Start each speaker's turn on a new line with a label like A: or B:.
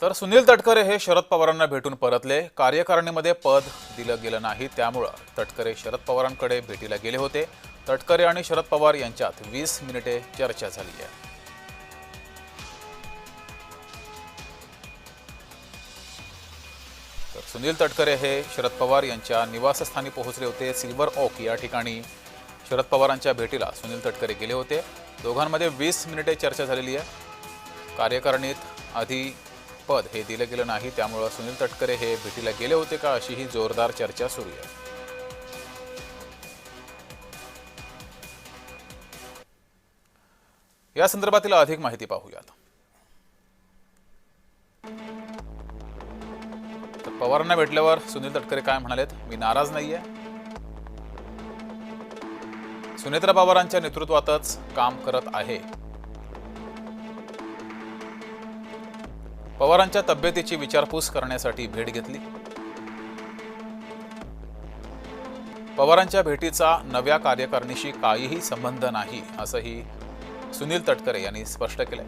A: तर सुनील तटकरे हे शरद पवारांना भेटून परतले। कार्यकारिणीमध्ये पद दिलं गेलं नाही, त्यामुळे तटकरे शरद पवारांकडे भेटीला गेले होते। तटकरे आणि शरद पवार यांच्यात 20 मिनिटे चर्चा झाली आहे। तर सुनील तटकरे हे शरद पवार यांच्या निवासस्थानी पोहोचले होते। सिल्वर ओक या ठिकाणी शरद पवारांच्या भेटीला सुनील तटकरे गेले होते। दोघांमध्ये 20 मिनिटे चर्चा झालेली आहे। कार्यकारिणीत आधी पद हे दिलं गेलं नाही, त्यामुळे सुनील तटकरे हे भेटीला गेले होते का, अशी ही जोरदार चर्चा सुरू आहे। या संदर्भातील अधिक माहिती पाहूयात। तर पवारांना भेटल्यावर सुनील तटकरे काय म्हणालेत? मी नाराज नाहीये, सुनेत्रा पवारांच्या नेतृत्वातच काम करत आहे। पवारांच्या तब्येतीची विचारपूस करण्यासाठी भेट घेतली। पवारांच्या भेटीचा नव्या कार्यकारिणीशी काहीही संबंध नाही, असंही सुनील तटकरे यांनी स्पष्ट केलंय।